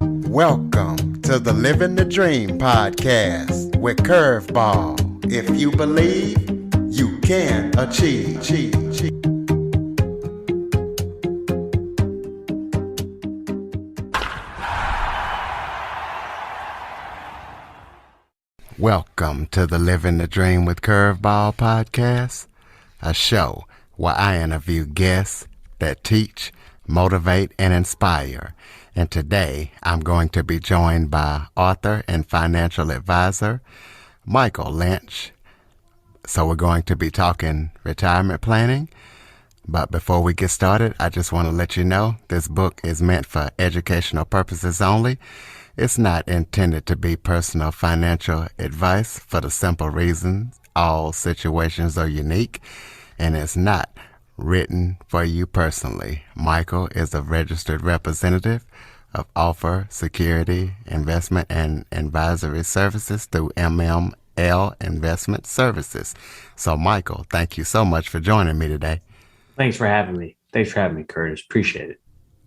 Welcome to the Living the Dream podcast with Curveball. If you believe, you can achieve. Welcome to the Living the Dream with Curveball podcast, a show where I interview guests that teach, motivate, and inspire. And today, I'm going to be joined by author and financial advisor, Michael Lynch. So we're going to be talking retirement planning. But before we get started, I just want to let you know this book is meant for educational purposes only. It's not intended to be personal financial advice for the simple reason all situations are unique, and it's not written for you personally. Michael is a registered representative of Offer Security Investment and Advisory Services through MML Investment Services. So, Michael, thank you so much for joining me today. Thanks for having me. Curtis. Appreciate it.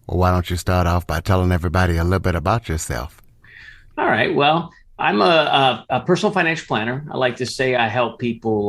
Well, why don't you start off by telling everybody a little bit about yourself? All right. Well, I'm a personal financial planner. I like to say I help people,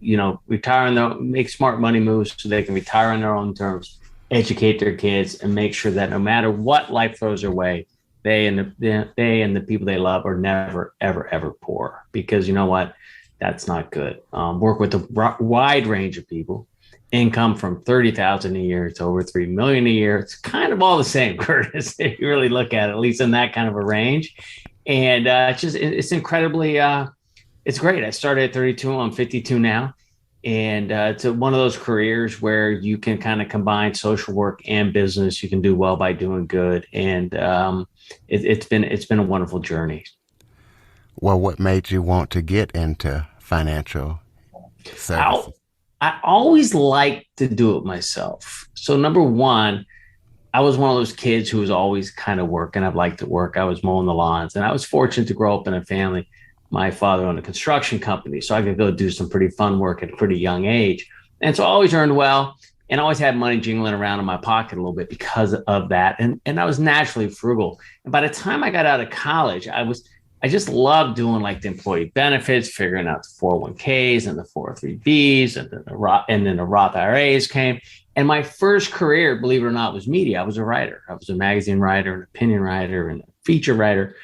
retire and make smart money moves so they can retire on their own terms, educate their kids, and make sure that no matter what life throws their way, they and the people they love are never, ever, ever poor. Because you know what? That's not good. Work with a wide range of people. Income from $30,000 a year to over $3 million a year. It's kind of all the same, Curtis, if you really look at it, at least in that kind of a range. And it's incredibly, it's great. I started at 32. I'm 52 now. And it's one of those careers where you can kind of combine social work and business. You can do well by doing good. And it's been a wonderful journey. Well, what made you want to get into financial services? I always liked to do it myself. So number one, I was one of those kids who was always kind of working. I've liked to work. I was mowing the lawns, and I was fortunate to grow up in a family. My father owned a construction company, so I could go do some pretty fun work at a pretty young age. And so I always earned well and always had money jingling around in my pocket a little bit because of that. And I was naturally frugal. And by the time I got out of college, I just loved doing like the employee benefits, figuring out the 401ks and the 403bs, and then the Roth IRAs came. And my first career, believe it or not, was media. I was a writer. I was a magazine writer, an opinion writer, and a feature writer.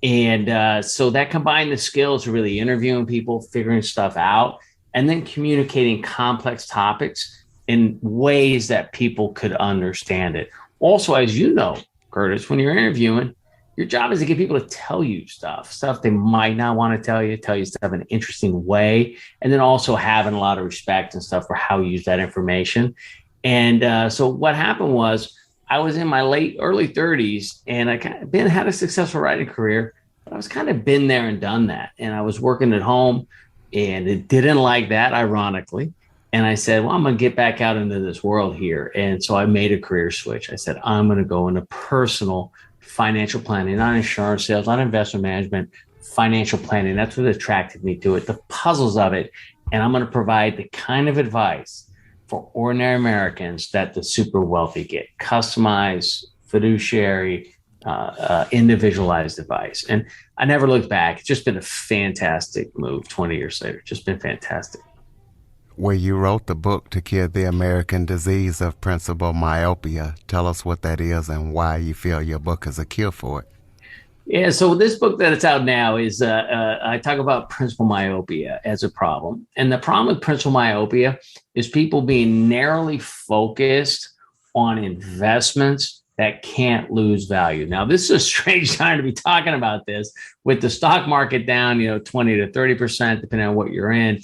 And so that combined the skills of really interviewing people, figuring stuff out, and then communicating complex topics in ways that people could understand it. Also, as you know, Curtis, when you're interviewing, your job is to get people to tell you stuff they might not want to tell you stuff in an interesting way, and then also having a lot of respect and stuff for how you use that information. And so what happened was I was in my early 30s, and I kind of had a successful writing career, but I was kind of been there and done that. And I was working at home, and it didn't like that, ironically. And I said, well, I'm going to get back out into this world here. And so I made a career switch. I said, I'm going to go into personal financial planning, not insurance sales, not investment management, financial planning. That's what attracted me to it, the puzzles of it. And I'm going to provide the kind of advice for ordinary Americans that the super wealthy get: customized, fiduciary, individualized advice. And I never looked back. It's just been a fantastic move 20 years later. Just been fantastic. Well, you wrote the book to cure the American disease of principal myopia. Tell us what that is and why you feel your book is a cure for it. Yeah, so this book that it's out now is I talk about principal myopia as a problem. And the problem with principal myopia is people being narrowly focused on investments that can't lose value. Now, this is a strange time to be talking about this with the stock market down, 20 to 30%, depending on what you're in.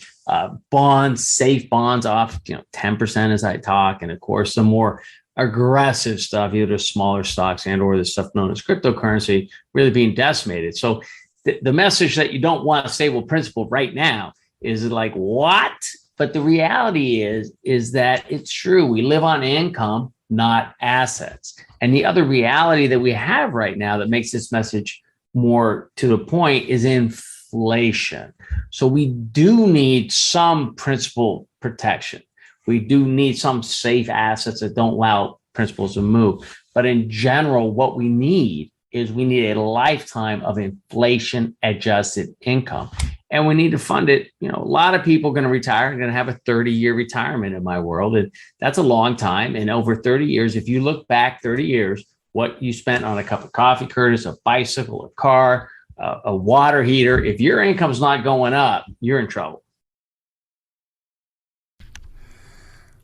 Bonds, safe bonds off, 10% as I talk. And of course, some more aggressive stuff, either smaller stocks and or the stuff known as cryptocurrency, really being decimated. So the message that you don't want a stable principal right now is like, what? But the reality is that it's true. We live on income, not assets. And the other reality that we have right now that makes this message more to the point is inflation. So we do need some principal protection. We do need some safe assets that don't allow principals to move. But in general, what we need is we need a lifetime of inflation adjusted income. And we need to fund it. You know, a lot of people are going to retire, going to have a 30-year retirement in my world. And that's a long time. And over 30 years, if you look back 30 years, what you spent on a cup of coffee, Curtis, a bicycle, a car, a water heater, if your income's not going up, you're in trouble.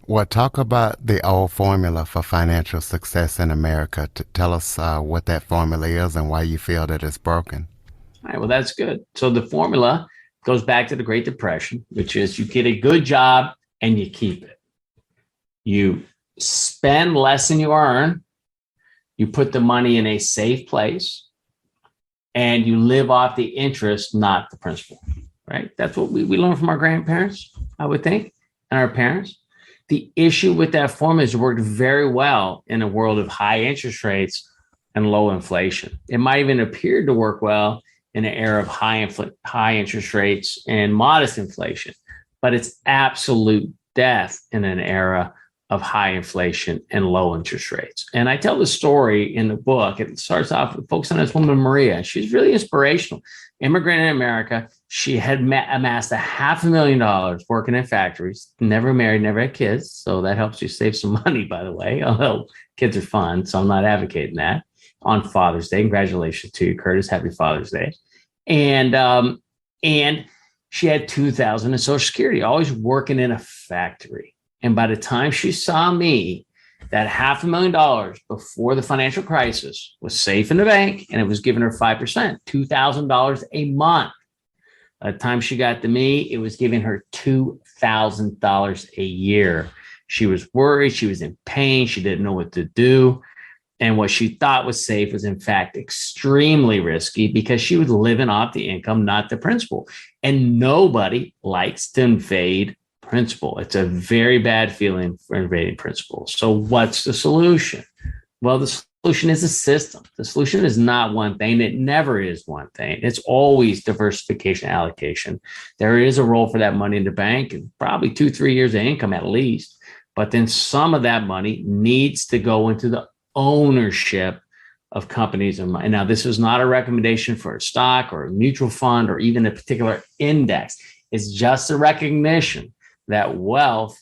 Well, talk about the old formula for financial success in America. Tell us what that formula is and why you feel that it's broken. All right, well, that's good. So the formula goes back to the Great Depression, which is you get a good job and you keep it. You spend less than you earn. You put the money in a safe place and you live off the interest, not the principal, right? That's what we learned from our grandparents, I would think, and our parents. The issue with that formula is it worked very well in a world of high interest rates and low inflation. It might even appear to work well in an era of high interest rates and modest inflation, but it's absolute death in an era of high inflation and low interest rates. And I tell the story in the book. It starts off with focusing on this woman, Maria. She's really inspirational. Immigrant in America. She had amassed $500,000 working in factories, never married, never had kids. So that helps you save some money, by the way, although kids are fun. So I'm not advocating that on Father's Day. Congratulations to you, Curtis. Happy Father's Day. And she had $2,000 in Social Security, always working in a factory. And by the time she saw me, that $500,000 before the financial crisis was safe in the bank, and it was giving her 5%, $2,000 a month. By the time she got to me, it was giving her $2,000 a year. She was worried. She was in pain. She didn't know what to do. And what she thought was safe was, in fact, extremely risky because she was living off the income, not the principal. And nobody likes to invade principal. It's a very bad feeling for invading principal. So what's the solution? Well, the solution is a system. The solution is not one thing. It never is one thing. It's always diversification allocation. There is a role for that money in the bank and probably 2-3 years of income at least. But then some of that money needs to go into the ownership of companies. And now this is not a recommendation for a stock or a mutual fund or even a particular index. It's just a recognition that wealth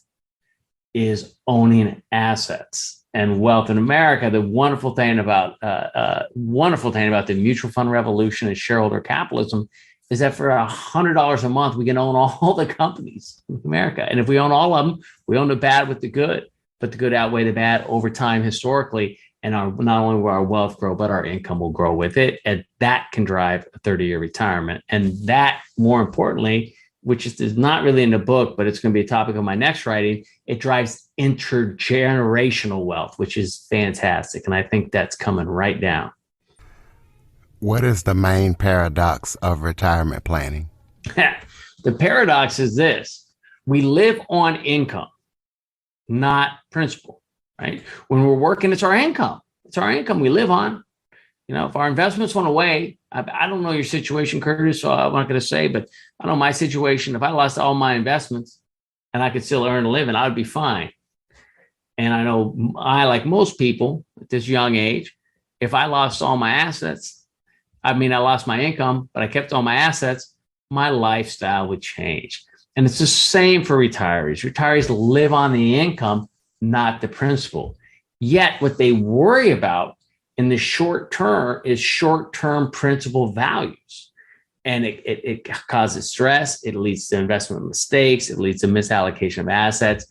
is owning assets. And wealth in America, the wonderful thing about the mutual fund revolution and shareholder capitalism is that for $100 a month, we can own all the companies in America. And if we own all of them, we own the bad with the good, but the good outweigh the bad over time historically. And not only will our wealth grow, but our income will grow with it. And that can drive a 30-year retirement. And that, more importantly, which is not really in the book, but it's going to be a topic of my next writing, it drives intergenerational wealth, which is fantastic. And I think that's coming right down. What is the main paradox of retirement planning? The paradox is this: we live on income, not principal, right? When we're working, it's our income. It's our income we live on. You know, if our investments went away, I don't know your situation, Curtis, so I'm not going to say, but I know my situation. If I lost all my investments and I could still earn a living, I would be fine. And I know like most people at this young age, if I lost all my assets, I lost my income, but I kept all my assets, my lifestyle would change. And it's the same for retirees. Retirees live on the income, not the principal. Yet what they worry about in the short term is short-term principal values. And it causes stress. It leads to investment mistakes. It leads to misallocation of assets.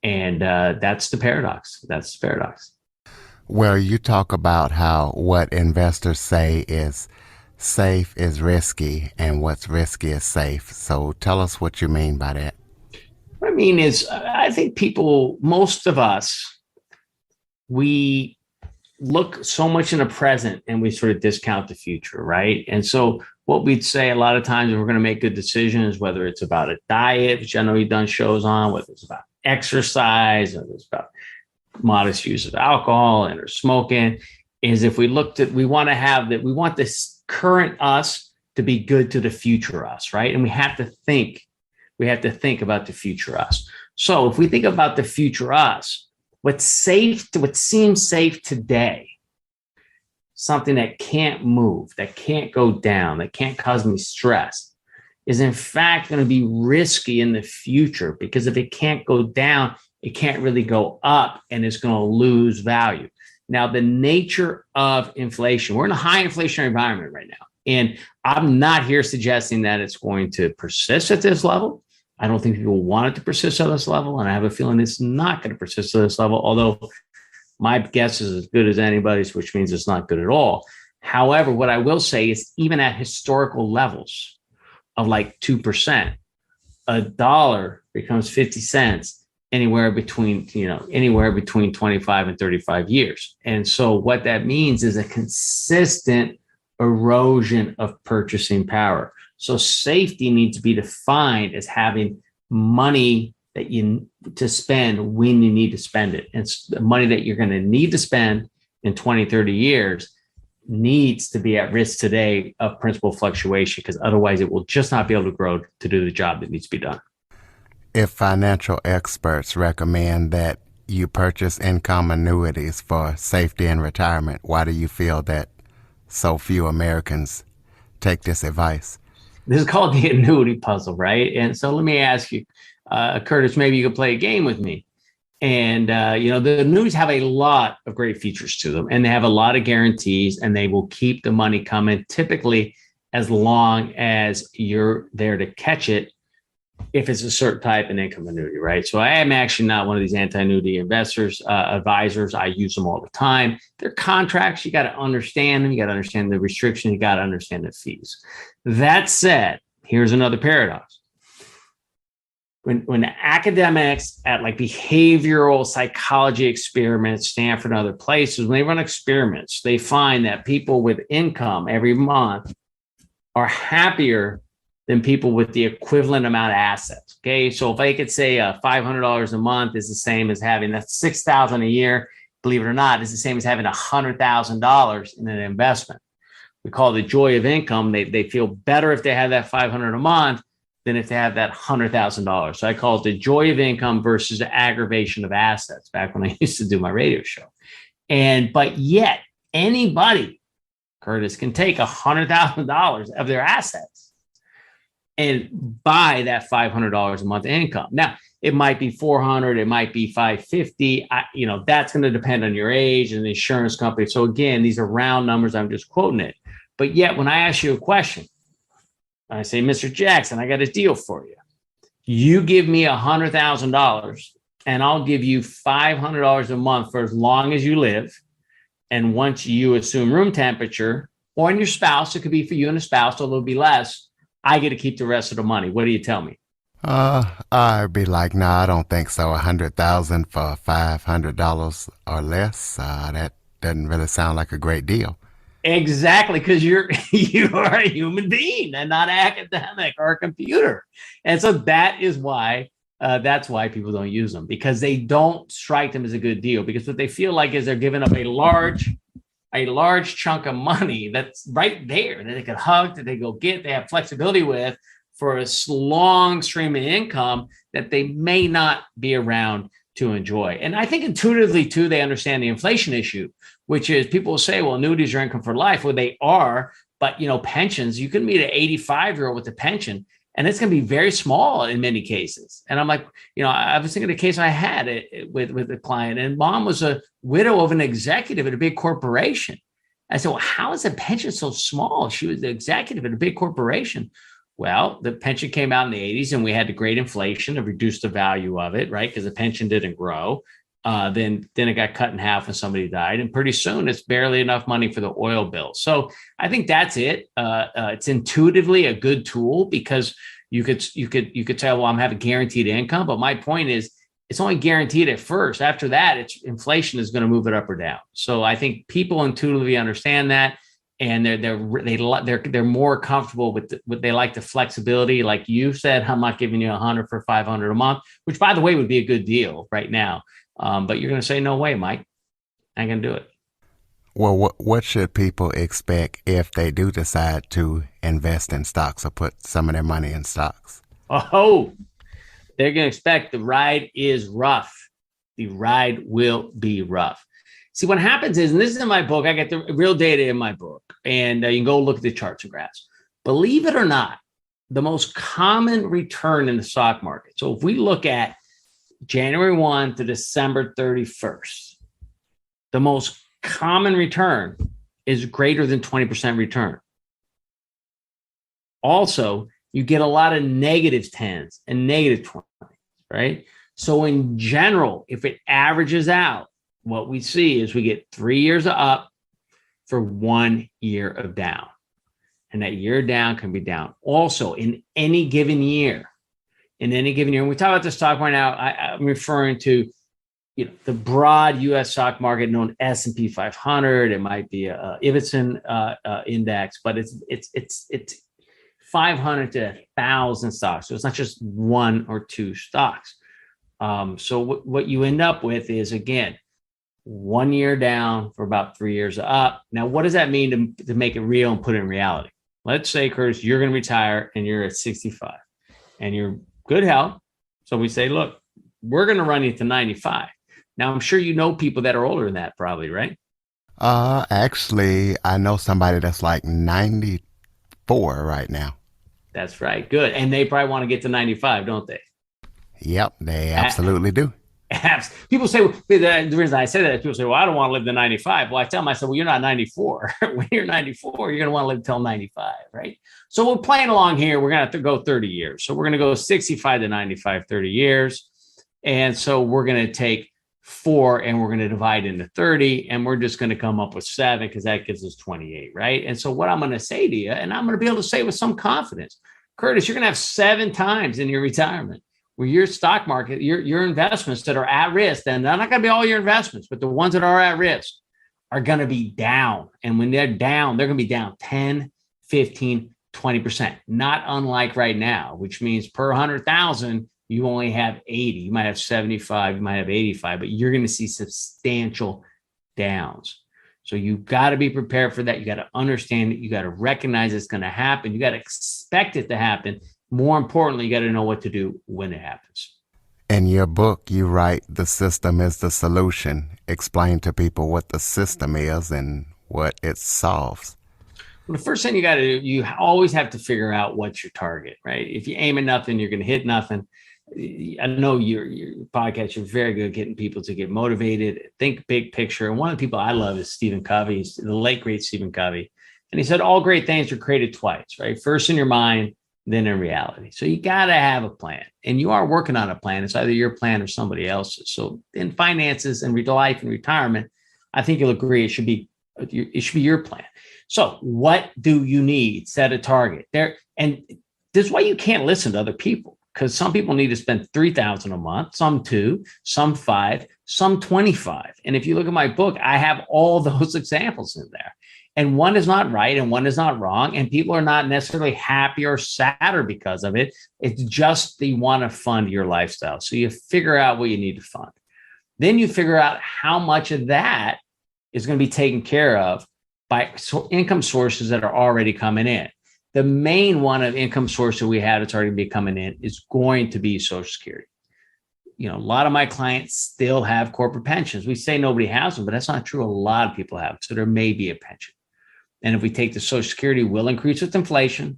And that's the paradox. That's the paradox. Well, you talk about how what investors say is safe is risky and what's risky is safe. So tell us what you mean by that. What I mean is, I think most of us, we look so much in the present and we sort of discount the future, right? And so what we'd say a lot of times, if we're going to make good decisions, whether it's about a diet, which I know you've done shows on, whether it's about exercise, whether it's about modest use of alcohol and or smoking, is if we want this current us to be good to the future us, right? And we have to think about the future us. So if we think about the future us, what seems safe today something that can't move, that can't go down, that can't cause me stress, is in fact going to be risky in the future, because if it can't go down, it can't really go up, and it's going to lose value. Now, the nature of inflation, we're in a high inflationary environment right now. And I'm not here suggesting that it's going to persist at this level. I don't think people want it to persist at this level. And I have a feeling it's not going to persist at this level, although my guess is as good as anybody's, which means it's not good at all. However, what I will say is even at historical levels of like 2%, a dollar becomes 50 cents anywhere between 25 and 35 years. And so what that means is a consistent erosion of purchasing power. So safety needs to be defined as having money that you to spend when you need to spend it. And the money that you're going to need to spend in 20, 30 years needs to be at risk today of principal fluctuation, because otherwise it will just not be able to grow to do the job that needs to be done. If financial experts recommend that you purchase income annuities for safety and retirement, why do you feel that so few Americans take this advice? This is called the annuity puzzle, right? And so let me ask you, Curtis, maybe you could play a game with me. And, the annuities have a lot of great features to them, and they have a lot of guarantees, and they will keep the money coming typically as long as you're there to catch it, if it's a certain type of income annuity, right? So I am actually not one of these anti-annuity investors, advisors. I use them all the time. They're contracts. You got to understand them. You got to understand the restrictions. You got to understand the fees. That said, here's another paradox. When academics at like behavioral psychology experiments, Stanford and other places, when they run experiments, they find that people with income every month are happier than people with the equivalent amount of assets. Okay. So if I could say $500 a month is the same as having that $6,000 a year, believe it or not, is the same as having $100,000 in an investment. We call it the joy of income. They feel better if they have that $500 a month than if they have that $100,000. So I call it the joy of income versus the aggravation of assets, back when I used to do my radio show. But yet anybody, Curtis, can take $100,000 of their assets and buy that $500 a month income. Now, it might be $400, it might be $550. That's going to depend on your age and the insurance company. So again, these are round numbers. I'm just quoting it. But yet, when I ask you a question, I say, Mr. Jackson, I got a deal for you. You give me $100,000, and I'll give you $500 a month for as long as you live. And once you assume room temperature, or in your spouse, it could be for you and a spouse, although it'll be less, I get to keep the rest of the money. What do you tell me? I'd be like, no, I don't think so. $100,000 for $500 or less. That doesn't really sound like a great deal. Exactly, because you are a human being and not an academic or a computer. And so that's why people don't use them, because they don't strike them as a good deal, because what they feel like is they're giving up a large chunk of money that's right there that they could hug, that they go get, they have flexibility with for a long stream of income that they may not be around to enjoy. And I think intuitively too, they understand the inflation issue, which is people will say, well, annuities are income for life. Well, they are, but pensions, you can meet an 85-year-old with a pension, and it's going to be very small in many cases. And I'm like, I was thinking of a case I had with a client, and mom was a widow of an executive at a big corporation. I said, well, how is a pension so small? She was the executive at a big corporation. Well, the pension came out in the 80s, and we had the great inflation to reduce the value of it, right? Because the pension didn't grow. Then it got cut in half when somebody died. And pretty soon it's barely enough money for the oil bill. So I think that's it. It's intuitively a good tool, because you could say, well, I'm having guaranteed income. But my point is, it's only guaranteed at first. After that, inflation is going to move it up or down. So I think people intuitively understand that. And they're more comfortable with what they like, the flexibility. Like you said, I'm not giving you $100 for $500 a month, which, by the way, would be a good deal right now. But you're going to say, no way, Mike, I ain't going to do it. Well, what should people expect if they do decide to invest in stocks or put some of their money in stocks? Oh, they're going to expect the ride is rough. The ride will be rough. See, what happens is, and this is in my book, I get the real data in my book, and you can go look at the charts and graphs. Believe it or not, the most common return in the stock market. So if we look at January 1 to December 31st, the most common return is greater than 20% return. Also, you get a lot of negative 10s and negative 20s, right? So in general, if it averages out, what we see is we get 3 years of up for 1 year of down. And that year down can be down. Also, in any given year, when we talk about the stock market now, I'm referring to the broad U.S. stock market known S&P 500. It might be a Ibbotson index, but it's 500 to 1,000 stocks. So it's not just one or two stocks. So what you end up with is, again, 1 year down for about 3 years up. Now, what does that mean to make it real and put it in reality? Let's say, Curtis, you're going to retire and you're at 65 and you're good health. So we say, look, we're going to run you to 95. Now, I'm sure you know people that are older than that probably, right? Actually, I know somebody that's like 94 right now. That's right. Good. And they probably want to get to 95, don't they? Yep, they absolutely do. People say, the reason I say that is people say, well, I don't want to live to 95. Well, I tell them, I said, well, you're not 94. When you're 94, you're going to want to live till 95, right? So we're playing along here. We're going to have to go 30 years. So we're going to go 65 to 95, 30 years. And so we're going to take 4 and we're going to divide into 30. And we're just going to come up with 7 because that gives us 28, right? And so what I'm going to say to you, and I'm going to be able to say with some confidence, Curtis, you're going to have 7 times in your retirement where your stock market, your investments that are at risk, and they're not going to be all your investments, but the ones that are at risk are going to be down. And when they're down, they're going to be down 10, 15, 20%, not unlike right now, which means per 100,000, you only have 80. You might have 75, you might have 85, but you're going to see substantial downs. So you've got to be prepared for that. You got to understand it. You got to recognize it's going to happen. You got to expect it to happen. More importantly, you got to know what to do when it happens. In your book, you write, the system is the solution. Explain to people what the system is and what it solves. Well, the first thing you got to do, you always have to figure out what's your target, right? If you aim at nothing, you're going to hit nothing. I know your podcast, you're very good at getting people to get motivated, think big picture. And one of the people I love is Stephen Covey. He's the late, great Stephen Covey. And he said, all great things are created twice, right? First in your mind, then in reality. So you got to have a plan, and you are working on a plan. It's either your plan or somebody else's. So in finances and life and retirement, I think you'll agree it should be your plan. So what do you need? Set a target there. And this is why you can't listen to other people, because some people need to spend $3,000 a month, some 2, some 5, some 25. And if you look at my book, I have all those examples in there. And one is not right and one is not wrong. And people are not necessarily happy or sadder because of it. It's just they want to fund your lifestyle. So you figure out what you need to fund. Then you figure out how much of that is going to be taken care of by income sources that are already coming in. The main one of income source that we have that's already be coming in is going to be Social Security. A lot of my clients still have corporate pensions. We say nobody has them, but that's not true. A lot of people have. So there may be a pension. And if we take the Social Security will increase with inflation,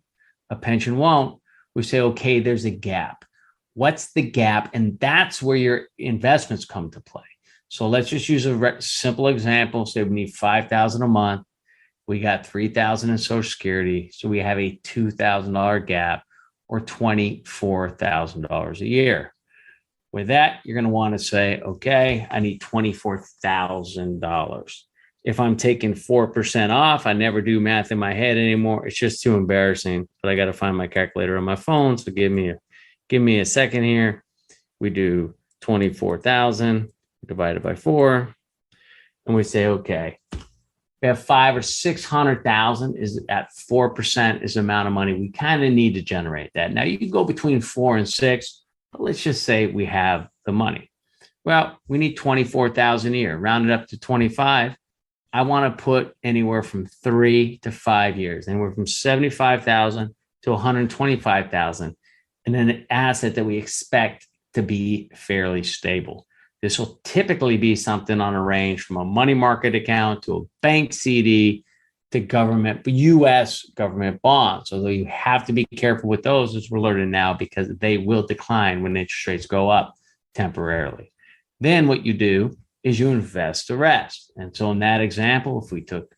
a pension won't, we say, okay, there's a gap. What's the gap? And that's where your investments come to play. So let's just use a simple example. Say we need $5,000 a month. We got $3,000 in Social Security. So we have a $2,000 gap, or $24,000 a year. With that, you're going to want to say, okay, I need $24,000. If I'm taking 4% off, I never do math in my head anymore. It's just too embarrassing. But I got to find my calculator on my phone. So give me a second here. We do 24,000 divided by 4, and we say, okay, we have 500,000 or 600,000 is at 4% is the amount of money we kind of need to generate that. Now you can go between 4 and 6, but let's just say we have the money. Well, we need 24,000 a year, round it up to 25. I want to put anywhere from 3 to 5 years, anywhere from 75,000 to 125,000, and then an asset that we expect to be fairly stable. This will typically be something on a range from a money market account to a bank CD to government, U.S. government bonds. Although you have to be careful with those, as we're learning now, because they will decline when interest rates go up temporarily. Then what you do is you invest the rest. And so in that example, if we took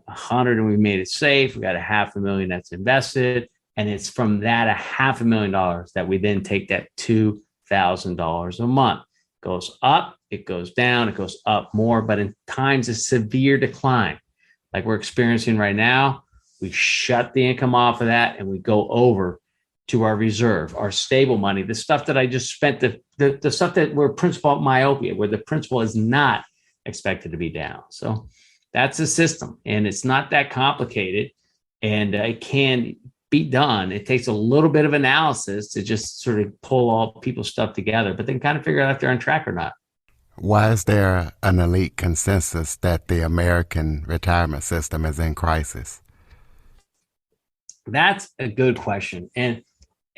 100 and we made it safe, we got $500,000 that's invested. And it's from that $500,000 that we then take that $2,000 a month. It goes up, it goes down, it goes up more, but in times of severe decline, like we're experiencing right now, we shut the income off of that and we go over to our reserve, our stable money, the stuff that I just spent, the stuff that we're principal myopia, where the principal is not expected to be down. So that's a system, and it's not that complicated, and it can be done. It takes a little bit of analysis to just sort of pull all people's stuff together, but then kind of figure out if they're on track or not. Why is there an elite consensus that the American retirement system is in crisis? That's a good question. And,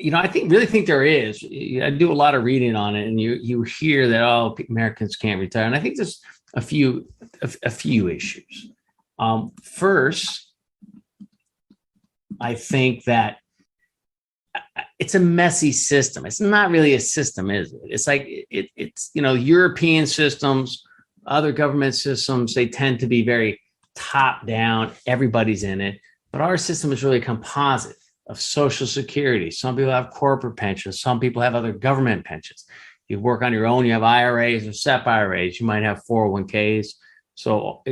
I really think there is. I do a lot of reading on it, and you hear that, Americans can't retire. And I think there's a few issues. First, I think that it's a messy system. It's not really a system, is it? It's like it's European systems, other government systems, they tend to be very top down. Everybody's in it. But our system is really a composite of Social Security. Some people have corporate pensions. Some people have other government pensions. You work on your own, you have IRAs or SEP IRAs. You might have 401ks. So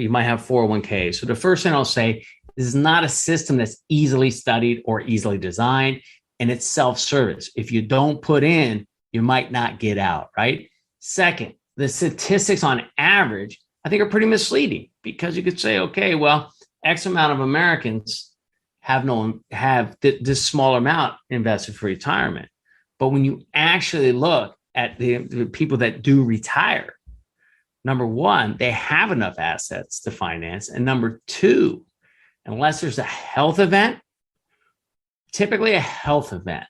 the first thing I'll say, this is not a system that's easily studied or easily designed, and it's self-service. If you don't put in, you might not get out, right? Second, the statistics on average, I think, are pretty misleading, because you could say, okay, well, X amount of Americans have this small amount invested for retirement. But when you actually look at the people that do retire, number one, they have enough assets to finance. And number two, unless there's a health event, typically a health event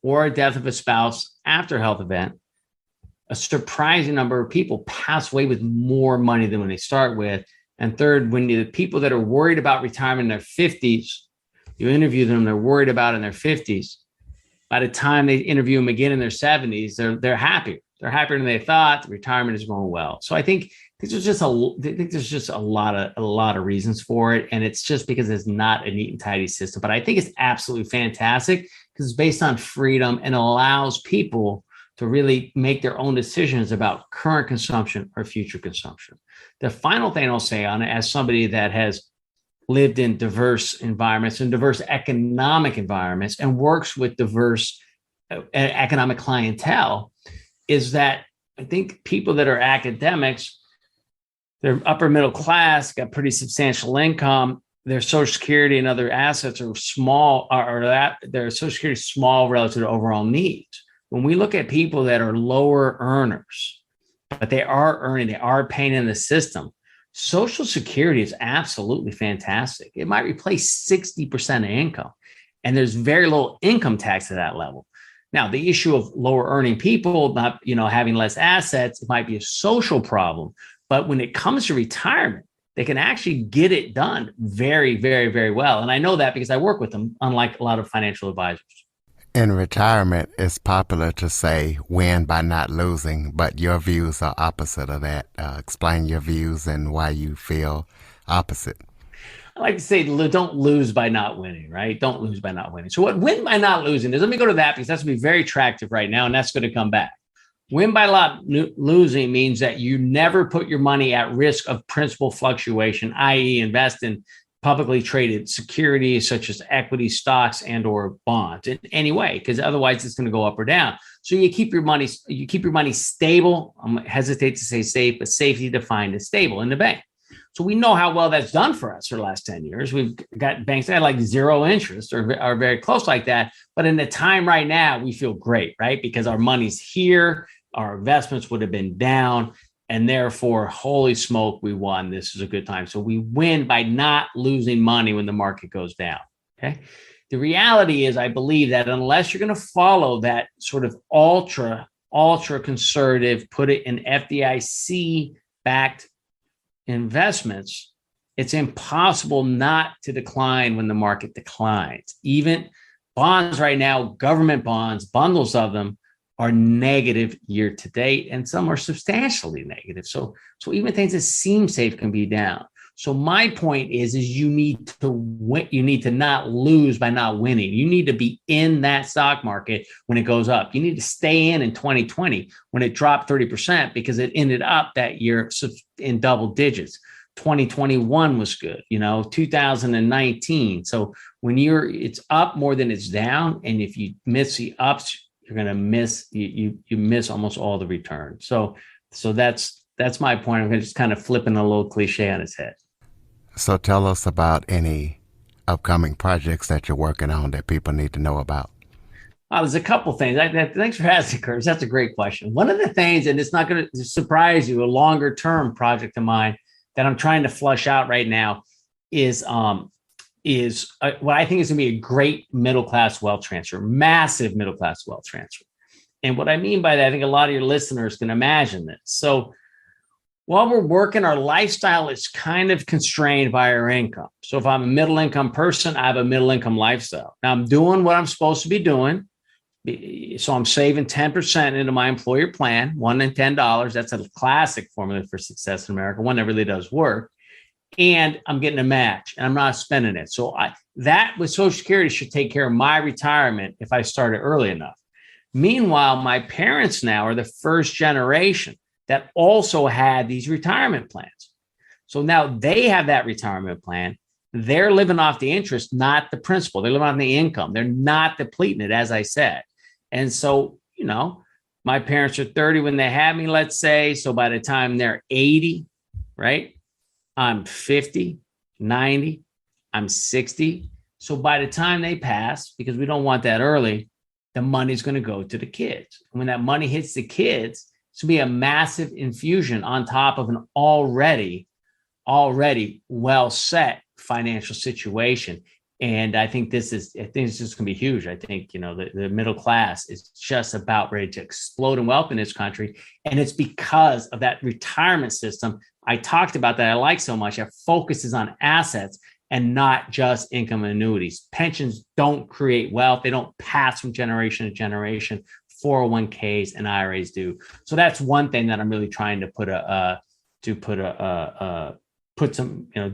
or a death of a spouse after a health event, a surprising number of people pass away with more money than when they start with. And third, when the people that are worried about retirement in their 50s, you interview them, they're worried about it in their 50s. By the time they interview them again in their 70s, they're happier. They're happier than they thought. The retirement is going well. So I think there's just a lot of reasons for it, and it's just because it's not a neat and tidy system. But I think it's absolutely fantastic because it's based on freedom and allows people to really make their own decisions about current consumption or future consumption. The final thing I'll say on it, as somebody that has lived in diverse environments and diverse economic environments and works with diverse economic clientele, is that I think people that are academics, they're upper middle class, got pretty substantial income, their Social Security and other assets are small, or that their Social Security is small relative to overall needs. When we look at people that are lower earners, but they are paying in the system, Social Security is absolutely fantastic. It might replace 60% of income, and there's very low income tax at that level. Now, the issue of lower earning people not, having less assets, it might be a social problem. But when it comes to retirement, they can actually get it done very, very, very well. And I know that because I work with them, unlike a lot of financial advisors. In retirement, it's popular to say win by not losing, but your views are opposite of that. Explain your views and why you feel opposite. I like to say, don't lose by not winning, right? Don't lose by not winning. So what win by not losing is, let me go to that because that's going to be very attractive right now, and that's going to come back. Win by not losing means that you never put your money at risk of principal fluctuation, i.e. invest in publicly traded securities such as equity, stocks, and or bonds in any way, because otherwise it's going to go up or down. So you keep your money stable. I hesitate to say safe, but safety defined as stable in the bank. So we know how well that's done for us for the last 10 years. We've got banks that have like zero interest or are very close like that. But in the time right now, we feel great, right? Because our money's here, our investments would have been down, and therefore, holy smoke, we won. This is a good time. So we win by not losing money when the market goes down, okay? The reality is, I believe that unless you're going to follow that sort of ultra ultra conservative, put it in FDIC backed investments, it's impossible not to decline when the market declines. Even bonds right now, government bonds, bundles of them are negative year to date, and some are substantially negative. So even things that seem safe can be down. So my point is you need to win. You need to not lose by not winning. You need to be in that stock market when it goes up. You need to stay in 2020 when it dropped 30% because it ended up that year in double digits. 2021 was good, 2019. So when it's up more than it's down, and if you miss the ups, you're going to miss you miss almost all the return. So that's my point. I'm just kind of flipping a little cliche on its head. So tell us about any upcoming projects that you're working on that people need to know about. There's a couple things. Thanks for asking, Curtis. That's a great question. One of the things, and it's not going to surprise you, a longer term project of mine that I'm trying to flush out right now is what I think is going to be a great middle class wealth transfer, massive middle class wealth transfer. And what I mean by that, I think a lot of your listeners can imagine this. So while we're working, our lifestyle is kind of constrained by our income. So if I'm a middle income person, I have a middle income lifestyle. Now I'm doing what I'm supposed to be doing. So I'm saving 10% into my employer plan, $1 and $10. That's a classic formula for success in America, one that really does work. And I'm getting a match and I'm not spending it. So that with Social Security should take care of my retirement if I started early enough. Meanwhile, my parents now are the first generation that also had these retirement plans. So now they have that retirement plan. They're living off the interest, not the principal. They're living on the income. They're not depleting it, as I said. And so, my parents are 30 when they had me, let's say. So by the time they're 80, right? I'm 50, 90, I'm 60. So by the time they pass, because we don't want that early, the money's going to go to the kids. And when that money hits the kids, it's going to be a massive infusion on top of an already well set financial situation. And I think it's just going to be huge. I think, the middle class is just about ready to explode in wealth in this country. And it's because of that retirement system I talked about that I like so much. That focuses on assets and not just income and annuities. Pensions don't create wealth. They don't pass from generation to generation. 401ks and IRAs do. So that's one thing that I'm really trying to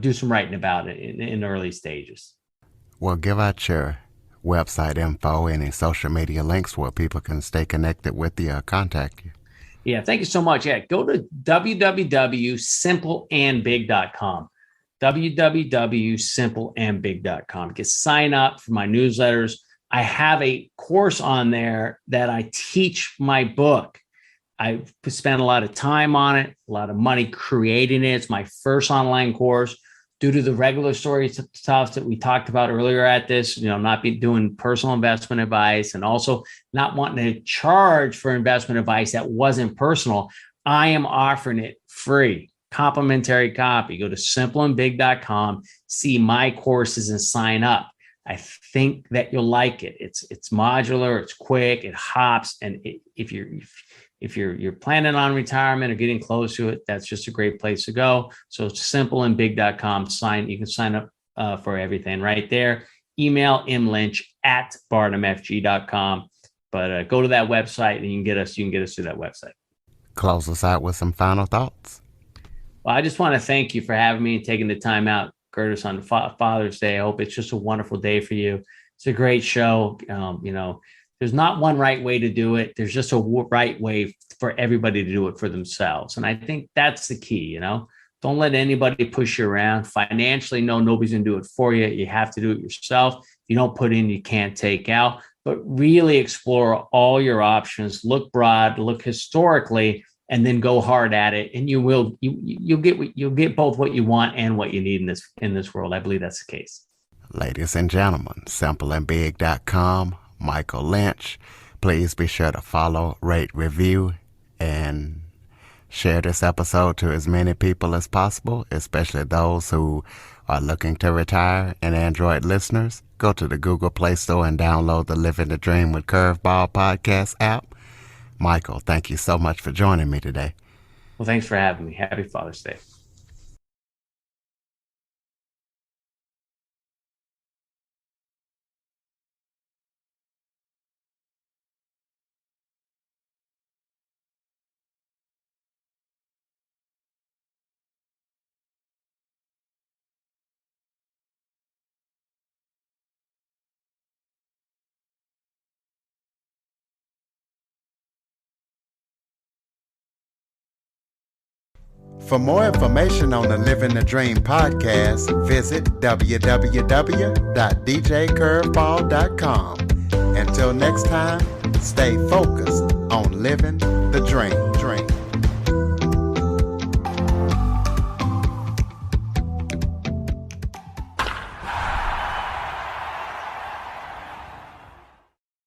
do some writing about it in early stages. Well, give out your website info, any social media links where people can stay connected with you or contact you. Yeah, thank you so much. Yeah, go to www.simpleandbig.com. www.simpleandbig.com. You can sign up for my newsletters. I have a course on there that I teach my book. I've spent a lot of time on it, a lot of money creating it. It's my first online course. Due to the regular story stuff that we talked about earlier at this, not be doing personal investment advice and also not wanting to charge for investment advice that wasn't personal, I am offering it free, complimentary copy. Go to simpleandbig.com, see my courses and sign up. I think that you'll like it. It's modular, it's quick, it hops, and if you're planning on retirement or getting close to it, that's just a great place to go. So it's simpleandbig.com. You can sign up for everything right there. Email mlynch@barnumfg.com. But go to that website and you can get us through that website. Close us out with some final thoughts. Well, I just want to thank you for having me and taking the time out, Curtis, on Father's Day. I hope it's just a wonderful day for you. It's a great show. There's not one right way to do it. There's just a right way for everybody to do it for themselves. And I think that's the key, Don't let anybody push you around. Financially, no, nobody's going to do it for you. You have to do it yourself. If you don't put in, you can't take out. But really explore all your options. Look broad, look historically, and then go hard at it. And you'll get both what you want and what you need in this world. I believe that's the case. Ladies and gentlemen, simpleandbig.com. Michael Lynch. Please be sure to follow, rate, review, and share this episode to as many people as possible, especially those who are looking to retire. And Android listeners, go to the Google Play Store and download the Living the Dream with Curveball podcast app. Michael, thank you so much for joining me today. Well, thanks for having me. Happy Father's Day. For more information on the Living the Dream podcast, visit www.djcurveball.com. Until next time, stay focused on living the dream.